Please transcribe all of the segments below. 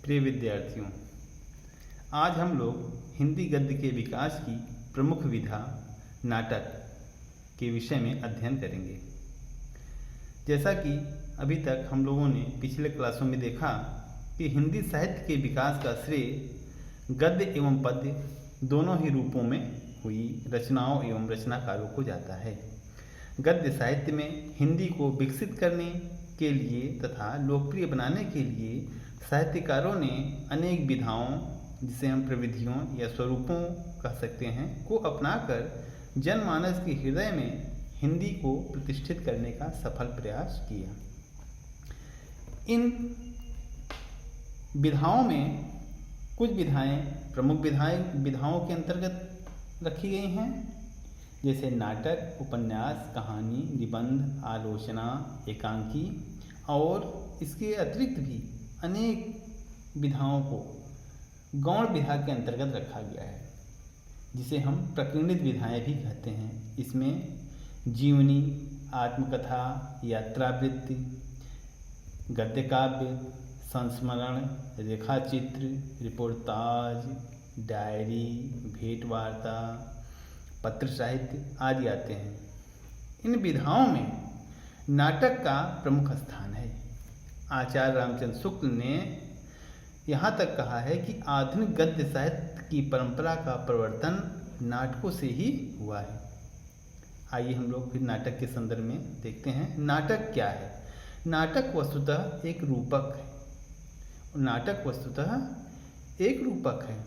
प्रिय विद्यार्थियों, आज हम लोग हिंदी गद्य के विकास की प्रमुख विधा नाटक के विषय में अध्ययन करेंगे। जैसा कि अभी तक हम लोगों ने पिछले क्लासों में देखा कि हिंदी साहित्य के विकास का श्रेय गद्य एवं पद्य दोनों ही रूपों में हुई रचनाओं एवं रचनाकारों को जाता है। गद्य साहित्य में हिंदी को विकसित करने के लिए तथा लोकप्रिय बनाने के लिए साहित्यकारों ने अनेक विधाओं, जिसे हम प्रविधियों या स्वरूपों कह सकते हैं, को अपनाकर जनमानस के हृदय में हिंदी को प्रतिष्ठित करने का सफल प्रयास किया। इन विधाओं में कुछ विधाएं प्रमुख विधाओं के अंतर्गत रखी गई हैं, जैसे नाटक, उपन्यास, कहानी, निबंध, आलोचना, एकांकी, और इसके अतिरिक्त भी अनेक विधाओं को गौण विधा के अंतर्गत रखा गया है, जिसे हम प्रकीर्णित विधाएं भी कहते हैं। इसमें जीवनी, आत्मकथा, यात्रावृत्ति, गद्य काव्य, संस्मरण, रेखाचित्र, रिपोर्टाज, डायरी, भेंटवार्ता, पत्र साहित्य आदि आते हैं। इन विधाओं में नाटक का प्रमुख स्थान है। आचार्य रामचंद्र शुक्ल ने यहाँ तक कहा है कि आधुनिक गद्य साहित्य की परंपरा का प्रवर्तन नाटकों से ही हुआ है। आइए हम लोग फिर नाटक के संदर्भ में देखते हैं। नाटक क्या है? नाटक वस्तुतः एक रूपक है। नाटक वस्तुतः एक रूपक है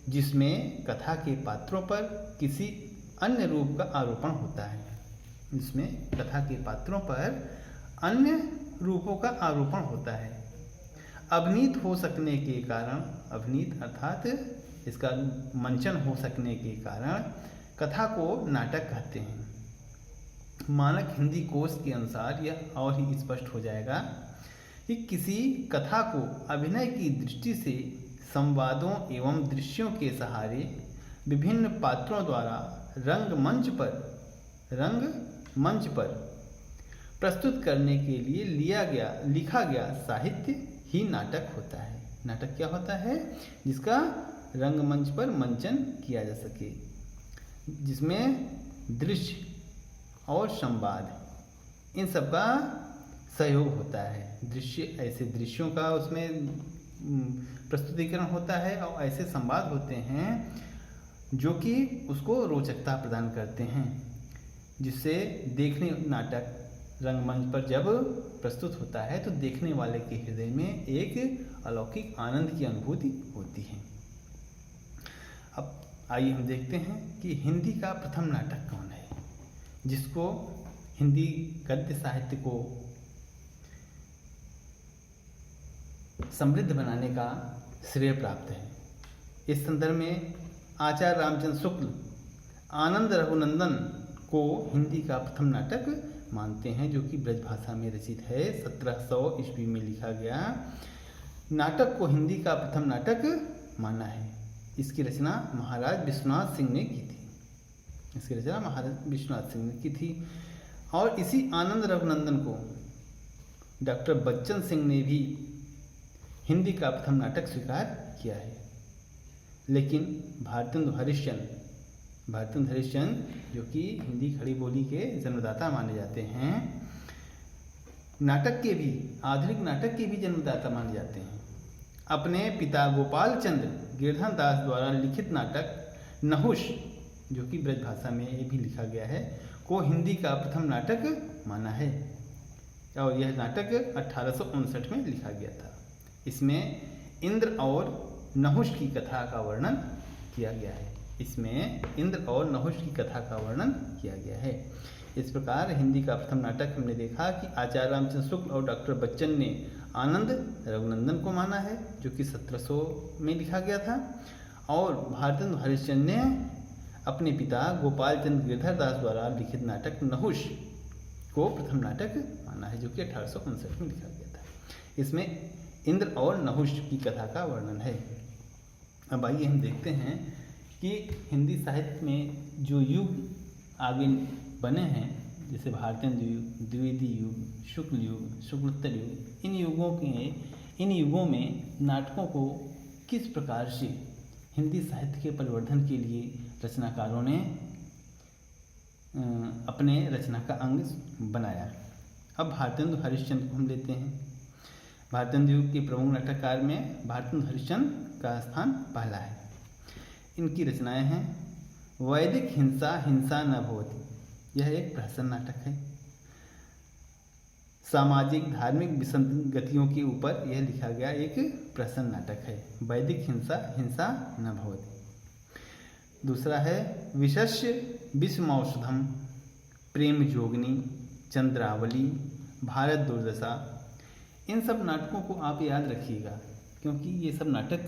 जिसमें कथा के पात्रों पर किसी अन्य रूप का आरोपण होता है। जिसमें कथा के पात्रों पर अन्य रूपों का आरोपण होता है। अभिनीत हो सकने के कारण, अभिनीत अर्थात इसका मंचन हो सकने के कारण कथा को नाटक कहते हैं। मानक हिंदी कोश के अनुसार यह और ही स्पष्ट हो जाएगा कि किसी कथा को अभिनय की दृष्टि से संवादों एवं दृश्यों के सहारे विभिन्न पात्रों द्वारा रंगमंच पर प्रस्तुत करने के लिए लिखा गया साहित्य ही नाटक होता है। नाटक क्या होता है? जिसका रंगमंच पर मंचन किया जा सके, जिसमें दृश्य और संवाद इन सब का सहयोग होता है। ऐसे दृश्यों का उसमें प्रस्तुतिकरण होता है और ऐसे संवाद होते हैं जो कि उसको रोचकता प्रदान करते हैं, जिससे देखने नाटक रंगमंच पर जब प्रस्तुत होता है तो देखने वाले के हृदय में एक अलौकिक आनंद की अनुभूति होती है। अब आइए हम देखते हैं कि हिंदी का प्रथम नाटक कौन है, जिसको हिंदी गद्य साहित्य को समृद्ध बनाने का श्रेय प्राप्त है। इस संदर्भ में आचार्य रामचंद्र शुक्ल आनंद रघुनंदन को हिंदी का प्रथम नाटक मानते हैं, जो कि ब्रज भाषा में रचित है। 1700 ईस्वी में लिखा गया नाटक को हिंदी का प्रथम नाटक माना है। इसकी रचना महाराज विश्वनाथ सिंह ने की थी। और इसी आनंद रघुनंदन को डॉक्टर बच्चन सिंह ने भी हिंदी का प्रथम नाटक स्वीकार किया है। लेकिन भारतेंदु हरिश्चंद्र, जो कि हिंदी खड़ी बोली के जन्मदाता माने जाते हैं, आधुनिक नाटक के भी जन्मदाता माने जाते हैं। अपने पिता गोपाल चंद्र गिरधर दास द्वारा लिखित नाटक नहुष, जो कि ब्रज भाषा में ये भी लिखा गया है, को हिंदी का प्रथम नाटक माना है। और यह नाटक 1859 में लिखा गया था। इसमें इंद्र और नहुष की कथा का वर्णन किया गया है। इस प्रकार हिंदी का प्रथम नाटक हमने देखा कि आचार्य रामचंद्र शुक्ल और डॉक्टर बच्चन ने आनंद रघुनंदन को माना है, जो कि 1700 में लिखा गया था। और भारतेंदु हरिश्चंद्र ने अपने पिता गोपाल चंद्र गिरधर दास द्वारा लिखित नाटक नहुष को प्रथम नाटक माना है, जो कि 1859 में लिखा गया था। इसमें इंद्र और नहुष की कथा का वर्णन है। अब आइए हम देखते हैं कि हिंदी साहित्य में जो युग आगे बने हैं, जैसे भारतेंदु युग, द्विवेदी युग, शुक्ल युग, शुक्लोत्तर युग, इन युगों के इन युगों में नाटकों को किस प्रकार से हिंदी साहित्य के परिवर्धन के लिए रचनाकारों ने अपने रचना का अंग बनाया। अब भारतेंदु हरिश्चंद्र को हम लेते हैं। भारतेंदु युग के प्रमुख नाटककार में भारतेंदु हरिश्चंद्र का स्थान पहला है। इनकी रचनाएं हैं वैदिक हिंसा हिंसा न भवति, यह एक प्रहसन नाटक है। सामाजिक धार्मिक विसंगतियों के ऊपर यह लिखा गया एक प्रहसन नाटक है, वैदिक हिंसा हिंसा न भवति। दूसरा है विशस्य विषमौषधम, प्रेम जोगनी, चंद्रावली, भारत दुर्दशा। इन सब नाटकों को आप याद रखिएगा, क्योंकि ये सब नाटक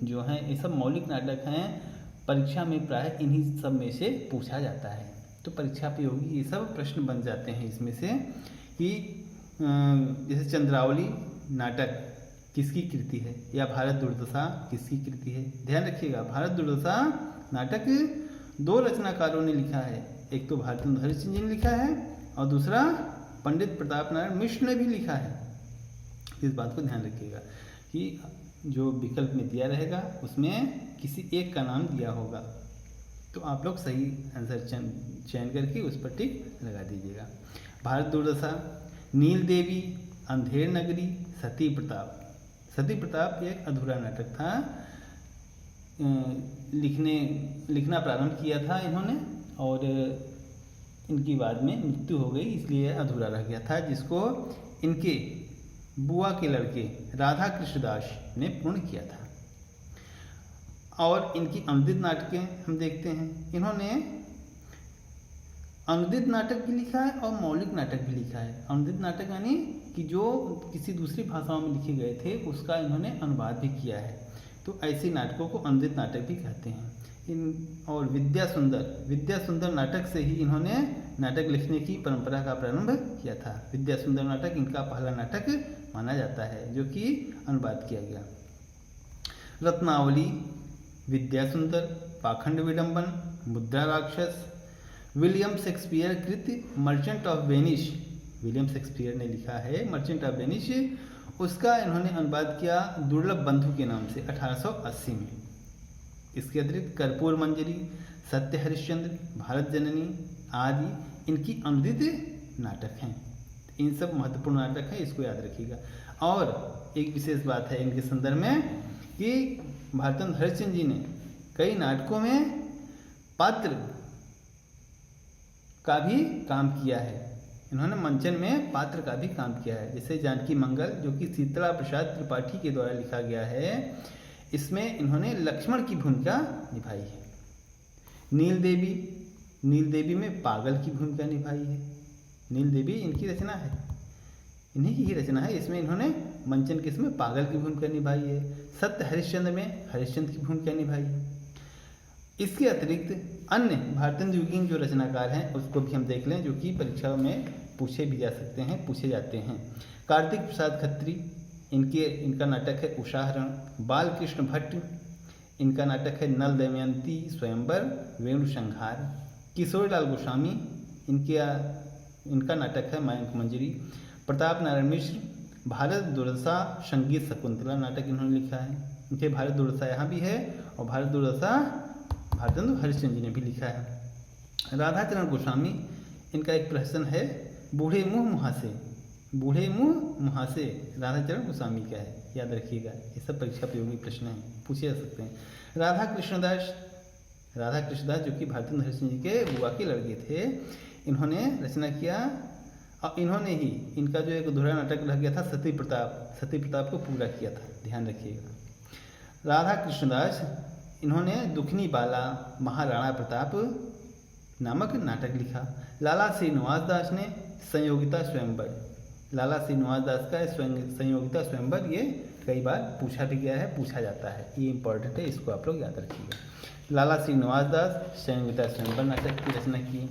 जो हैं ये सब मौलिक नाटक हैं। परीक्षा में प्राय इन्हीं सब में से पूछा जाता है, तो परीक्षा पे होगी ये सब प्रश्न बन जाते हैं इसमें से कि जैसे चंद्रावली नाटक किसकी कृति है या भारत दुर्दशा किसकी कृति है। ध्यान रखिएगा, भारत दुर्दशा नाटक दो रचनाकारों ने लिखा है, एक तो भारतेंदु हरिश्चंद्र जी ने लिखा है और दूसरा पंडित प्रताप नारायण मिश्र ने भी लिखा है। इस बात को ध्यान रखिएगा कि जो विकल्प में दिया रहेगा उसमें किसी एक का नाम दिया होगा, तो आप लोग सही आंसर चयन करके उस पर टिक लगा दीजिएगा। भारत दुर्दशा, नील देवी, अंधेर नगरी, सती प्रताप। सती प्रताप एक अधूरा नाटक था, लिखना प्रारंभ किया था इन्होंने और इनकी बाद में मृत्यु हो गई, इसलिए अधूरा रह गया था, जिसको इनके बुआ के लड़के राधा कृष्णदास ने पूर्ण किया था। और इनकी अनुदित नाटकें हम देखते हैं, इन्होंने अनुदित नाटक भी लिखा है और मौलिक नाटक भी लिखा है। अनुदित नाटक यानी कि जो किसी दूसरी भाषाओं में लिखे गए थे उसका इन्होंने अनुवाद भी किया है, तो ऐसे नाटकों को अनुदित नाटक भी कहते हैं। और विद्या सुंदर नाटक से ही इन्होंने नाटक लिखने की परंपरा का प्रारंभ किया था। विद्या सुंदर नाटक इनका पहला नाटक माना जाता है जो कि अनुवाद किया गया। रत्नावली, विद्या सुंदर, पाखंड विडंबन, मुद्रा राक्षस, विलियम शेक्सपियर कृत merchant of Venice, William Shakespeare ने लिखा है मर्चेंट ऑफ वेनिस, उसका इन्होंने अनुवाद किया दुर्लभ बंधु के नाम से 1880 में। इसके अतिरिक्त कर्पूर मंजरी, सत्य हरिश्चंद्र, भारत जननी आदि इनकी अनुदित नाटक हैं। इन सब महत्वपूर्ण नाटक हैं, इसको याद रखिएगा। और एक विशेष बात है इनके संदर्भ में कि भारतेंदु हरिश्चंद्र जी ने कई नाटकों में पात्र का भी काम किया है। इन्होंने मंचन में पात्र का भी काम किया है, जैसे जानकी मंगल जो कि शीतला प्रसाद त्रिपाठी के द्वारा लिखा गया है, इसमें इन्होंने लक्ष्मण की भूमिका निभाई है। नील देवी में पागल की भूमिका निभाई है। नील देवी इनकी रचना है, इन्हीं की ही रचना है, इसमें इन्होंने मंचन के इसमें पागल की भूमिका निभाई है। सत्य हरिश्चंद्र में हरिश्चंद्र की भूमिका निभाई है। इसके अतिरिक्त अन्य भारतेंदु युगीन जो रचनाकार हैं उसको भी हम देख लें, जो कि परीक्षा में पूछे जाते हैं। कार्तिक प्रसाद खत्री, इनका नाटक है उषाहरण। बालकृष्ण भट्ट, इनका नाटक है नल दमयंती स्वयंवर वेणु संहार। किशोरीलाल गोस्वामी, इनका नाटक है मयंक मंजरी। प्रताप नारायण मिश्र, भारत दुर्दशा संगीत शकुंतला नाटक इन्होंने लिखा है। इनके भारत दुर्दशा यहाँ भी है और भारत दुर्दशा भारतेंदु हरिश्चंद्र जी ने भी लिखा है। राधाचरण गोस्वामी, इनका एक प्रहसन है बूढ़े मुँह मुहासे, राधाचरण गोस्वामी का है, याद रखिएगा। ये सब परीक्षा उपयोगी प्रश्न हैं, पूछे जा सकते हैं। राधा कृष्णदास जो कि भारतेंदु हरिश्चंद्र जी के बुआ के लड़के थे, इन्होंने रचना किया और इन्होंने ही इनका जो एक अधूरा नाटक रह गया था सती प्रताप को पूरा किया था, ध्यान रखिएगा। राधा कृष्णदास, इन्होंने दुखनी बाला महाराणा प्रताप नामक नाटक लिखा। लाला श्रीनिवास दास ने संयोगिता स्वयंवर, लाला श्रीनिवास दास का संयोगिता स्वयंवर ये कई बार पूछा भी गया है, पूछा जाता है, ये इंपॉर्टेंट है, इसको आप लोग याद रखिएगा। लाला श्रीनिवास दास संयोगिता स्वयंवर नाटक की रचना की।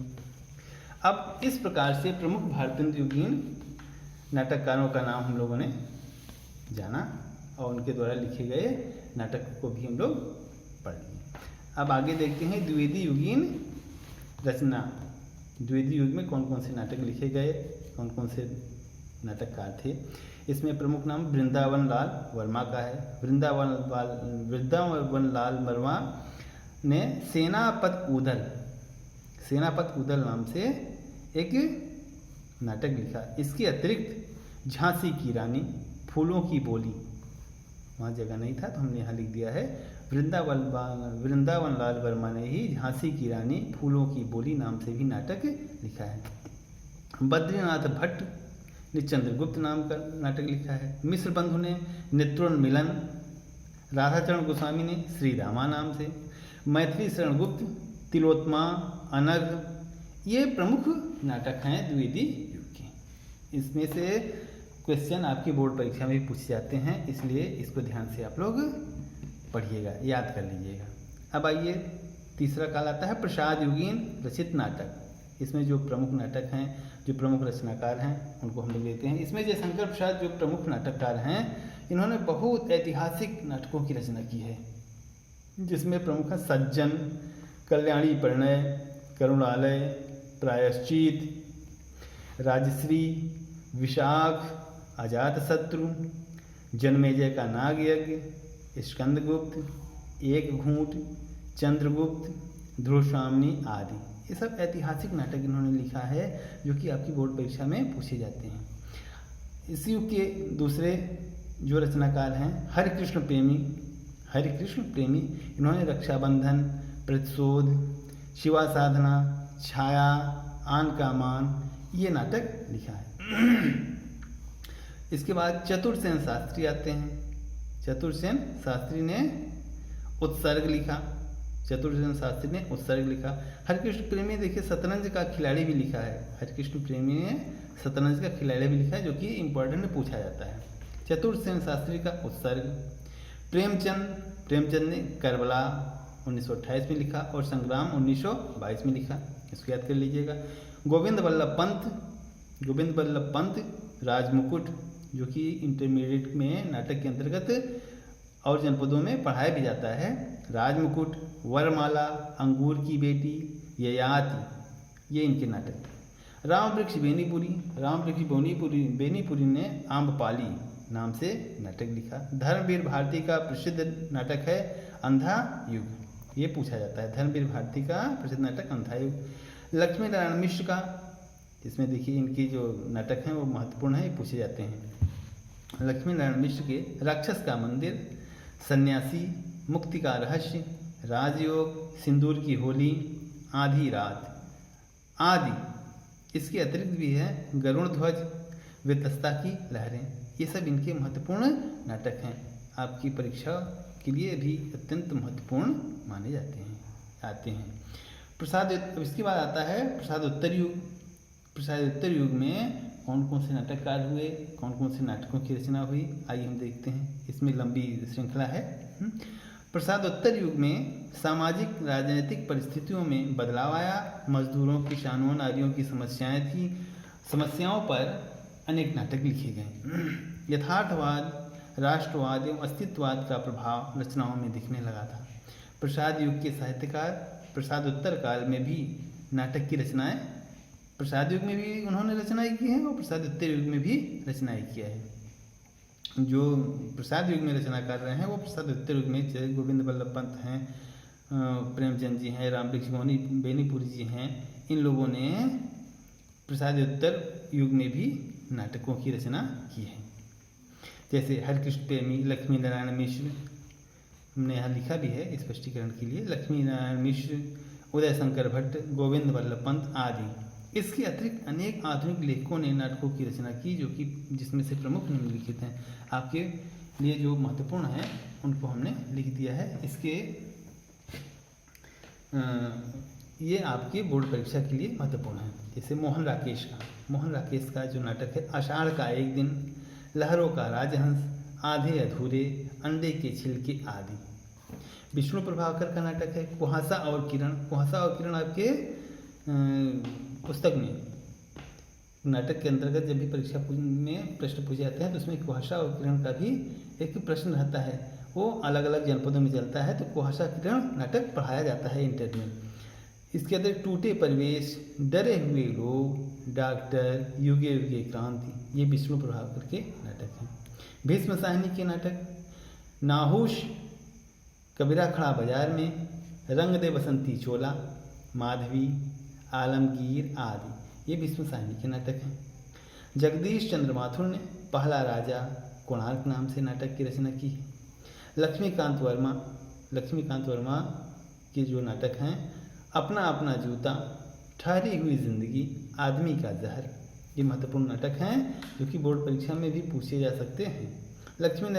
अब इस प्रकार से प्रमुख भारतेंदु युगीन नाटककारों का नाम हम लोगों ने जाना और उनके द्वारा लिखे गए नाटक को भी हम लोग पढ़ लिए। अब आगे देखते हैं द्विवेदी युगीन रचना। द्विवेदी युग में कौन कौन से नाटक लिखे गए, कौन कौन से नाटककार थे। इसमें प्रमुख नाम वृंदावन लाल वर्मा का है। वृंदावन लाल वर्मा ने सेनापत उदल नाम से एक नाटक लिखा। इसके अतिरिक्त झांसी की रानी, फूलों की बोली, वहाँ जगह नहीं था तो हमने यहाँ लिख दिया है, वृंदावन लाल वर्मा ने ही झांसी की रानी, फूलों की बोली नाम से भी नाटक लिखा है। बद्रीनाथ भट्ट ने चंद्रगुप्त नाम का नाटक लिखा है। मिश्र बंधु ने नेत्रोन्मिलन, राधाचरण गोस्वामी ने श्री रामा नाम से, मैथिली शरण गुप्त, तिलोत्तमा, अनघ, ये प्रमुख नाटक हैं द्विवेदी युग के। इसमें से क्वेश्चन आपकी बोर्ड परीक्षा में भी पूछे जाते हैं, इसलिए इसको ध्यान से आप लोग पढ़िएगा, याद कर लीजिएगा। अब आइए तीसरा काल आता है प्रसाद युगीन रचित नाटक। इसमें जो प्रमुख नाटक हैं, जो प्रमुख रचनाकार हैं, उनको हम लोग लेते हैं। इसमें जयशंकर प्रसाद जो प्रमुख नाटककार हैं, इन्होंने बहुत ऐतिहासिक नाटकों की रचना की है, जिसमें प्रमुख है सज्जन, कल्याणी परिणय, करुणालय, प्रायश्चित, राजश्री, विशाख, अजातशत्रु, जन्मेजय का नाग यज्ञ, स्कंदगुप्त, एक घूंट, चंद्रगुप्त, ध्रुवस्वामिनी आदि। ये सब ऐतिहासिक नाटक इन्होंने लिखा है, जो कि आपकी बोर्ड परीक्षा में पूछे जाते हैं। इस युग के दूसरे जो रचनाकार हैं हरिकृष्ण प्रेमी, इन्होंने रक्षाबंधन, प्रतिशोध, शिवा साधना, छाया, आन का मान, ये नाटक लिखा है। इसके बाद चतुर्सेन शास्त्री आते हैं। चतुर्सेन शास्त्री ने उत्सर्ग लिखा। हरिकृष्ण प्रेमी देखिए शतरंज का खिलाड़ी भी लिखा है। हरिकृष्ण प्रेमी ने शतरंज का खिलाड़ी भी लिखा है, जो कि इम्पोर्टेंट में पूछा जाता है। चतुर्सेन शास्त्री का उत्सर्ग। प्रेमचंद ने करबला 1928 में लिखा और संग्राम 1922 में लिखा, इसको याद कर लीजिएगा। गोविंद बल्लभ पंत राजमुकुट, जो कि इंटरमीडिएट में नाटक के अंतर्गत और जनपदों में पढ़ाया भी जाता है। राजमुकुट, वरमाला, अंगूर की बेटी, ययाति, ये इनके नाटक। रामवृक्ष बेनीपुरी ने आम्रपाली नाम से नाटक लिखा। धर्मवीर भारती का प्रसिद्ध नाटक है अंधा युग, ये पूछा जाता है। धर्मवीर भारती का प्रसिद्ध नाटक अंधा युग। लक्ष्मी नारायण मिश्र का, इसमें देखिए इनकी जो नाटक हैं वो महत्वपूर्ण है, ये पूछे जाते हैं। लक्ष्मी नारायण मिश्र के राक्षस का मंदिर, सन्यासी, मुक्ति का रहस्य, राजयोग, सिंदूर की होली, आधी रात आदि। इसके अतिरिक्त भी है गरुण ध्वज, वितस्ता की लहरें, ये सब इनके महत्वपूर्ण नाटक हैं। आपकी परीक्षा के लिए भी अत्यंत महत्वपूर्ण माने आते हैं। इसके बाद आता है प्रसादोत्तर युग में कौन कौन से नाटककार हुए, कौन कौन से नाटकों की रचना हुई, आइए हम देखते हैं। इसमें लंबी श्रृंखला है। प्रसादोत्तर युग में सामाजिक राजनीतिक परिस्थितियों में बदलाव आया। मजदूरों, किसानों, नारियों की समस्याएं थी। समस्याओं पर अनेक नाटक लिखे गए। यथार्थवाद, राष्ट्रवाद एवं अस्तित्ववाद का प्रभाव रचनाओं में दिखने लगा था। प्रसाद युग के साहित्यकार प्रसादोत्तर काल में भी नाटक की रचनाएं, प्रसाद युग में भी उन्होंने रचनाएं की हैं और प्रसादोत्तर युग में भी रचनाएं किया है। जो प्रसाद युग में रचना कर रहे हैं वो प्रसादोत्तर युग में जैसे गोविंद बल्लभ पंत हैं, प्रेमचंद जी हैं, रामवृक्ष बेनीपुरी जी हैं, इन लोगों ने प्रसादोत्तर युग में भी नाटकों की रचना की है। जैसे हरिकृष्ण प्रेमी, लक्ष्मी नारायण मिश्र, हमने यहाँ लिखा भी है स्पष्टीकरण के लिए, लक्ष्मी नारायण मिश्र, उदय शंकर भट्ट, गोविंद बल्लभ पंत आदि। इसके अतिरिक्त अनेक आधुनिक लेखकों ने नाटकों की रचना की, जो कि जिसमें से प्रमुख निम्नलिखित हैं। आपके लिए जो महत्वपूर्ण है उनको हमने लिख दिया है। इसके ये आपके बोर्ड परीक्षा के लिए महत्वपूर्ण है। जैसे मोहन राकेश का जो नाटक है आषाढ़ का एक दिन, लहरों का राजहंस, आधे अधूरे, अंडे के छिलके आदि। विष्णु प्रभाकर का नाटक है कुहासा और किरण आपके पुस्तक में नाटक के अंतर्गत जब भी परीक्षा में प्रश्न पूछे जाते हैं तो उसमें कुहासा और किरण का भी एक प्रश्न रहता है। वो अलग अलग जनपदों में चलता है, तो कुहासा किरण नाटक पढ़ाया जाता है इंटर में। इसके अंदर टूटे परिवेश, डरे हुए लोग, डॉक्टर, युगे युगे क्रांति, ये विष्णु प्रभाकर के नाटक हैं। भीष्म साहनी के नाटक, नाहुश, कबीरा खड़ा बाजार में, रंग दे बसंती चोला, माधवी, आलमगीर आदि, ये भीष्म साहनी के नाटक हैं। जगदीश चंद्र माथुर ने पहला राजा कोणार्क नाम से नाटक की रचना की है। लक्ष्मीकांत वर्मा के जो नाटक हैं, अपना अपना जूता, ठहरी हुई जिंदगी, आदमी का जहर, ये महत्वपूर्ण नाटक हैं जो कि बोर्ड परीक्षा में भी पूछे जा सकते हैं। लक्ष्मी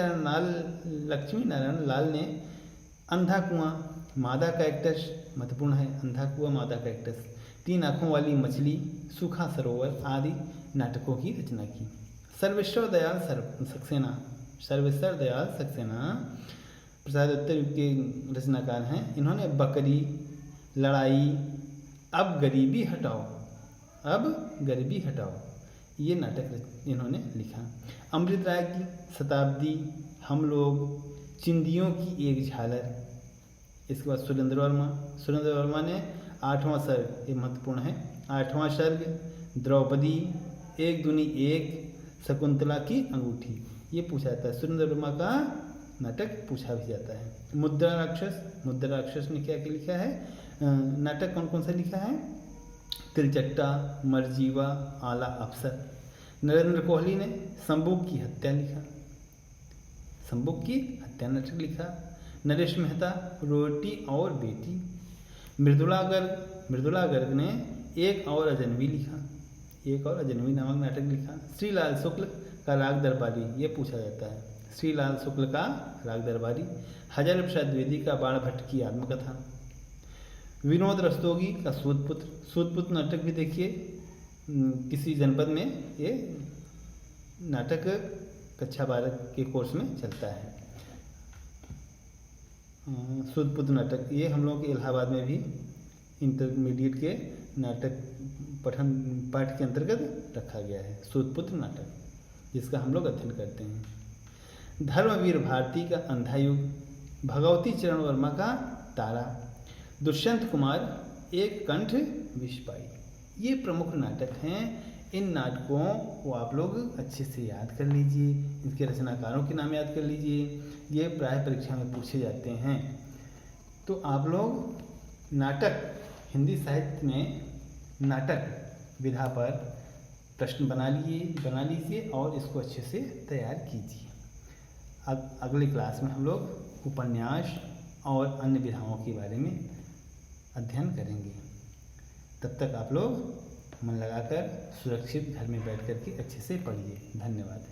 नारायण लाल ने अंधा कुआं, मादा कैक्टस, महत्वपूर्ण है अंधा कुआं मादा कैक्टस, तीन आँखों वाली मछली, सूखा सरोवर आदि नाटकों की रचना की। सर्वेश्वर दयाल सक्सेना प्रसादोत्तर युग के रचनाकार हैं। इन्होंने बकरी, लड़ाई, अब गरीबी हटाओ, ये नाटक इन्होंने लिखा। अमृत राय की शताब्दी, हम लोग, चिंदियों की एक झालर। इसके बाद सुरेंद्र वर्मा ने 8वां सर्ग, ये महत्वपूर्ण है, 8वां सर्ग, द्रौपदी, एक दूनी एक, शकुंतला की अंगूठी, ये पूछा जाता है। सुरेंद्र वर्मा का नाटक पूछा भी जाता है। मुद्रा राक्षस ने क्या लिखा है, नाटक कौन कौन सा लिखा है, तिलचट्टा, मरजीवा, आला अफसर। नरेंद्र कोहली ने संबुक की हत्या नाटक लिखा। नरेश मेहता, रोटी और बेटी। मृदुला गर्ग ने एक और अजनबी नामक नाटक लिखा। श्रीलाल शुक्ल का राग दरबारी, ये पूछा जाता है, श्रीलाल शुक्ल का राग दरबारी। हजारी प्रसाद द्विवेदी का बाण भट्ट की आत्मकथा। विनोद रस्तोगी का सूदपुत्र नाटक भी देखिए, किसी जनपद में ये नाटक कक्षा 12 के कोर्स में चलता है। सूदपुत्र नाटक, ये हम लोग के इलाहाबाद में भी इंटरमीडिएट के नाटक पाठ के अंतर्गत रखा गया है, सूदपुत्र नाटक, जिसका हम लोग अध्ययन करते हैं। धर्मवीर भारती का अंधा युग, भगवती चरण वर्मा का तारा, दुष्यंत कुमार एक कंठ विषपाई, ये प्रमुख नाटक हैं। इन नाटकों को आप लोग अच्छे से याद कर लीजिए, इनके रचनाकारों के नाम याद कर लीजिए, ये प्राय परीक्षा में पूछे जाते हैं। तो आप लोग नाटक, हिंदी साहित्य में नाटक विधा पर प्रश्न बना लीजिए और इसको अच्छे से तैयार कीजिए। अगले क्लास में हम लोग उपन्यास और अन्य विधाओं के बारे में अध्ययन करेंगे। तब तक आप लोग मन लगाकर सुरक्षित घर में बैठ कर के अच्छे से पढ़िए। धन्यवाद।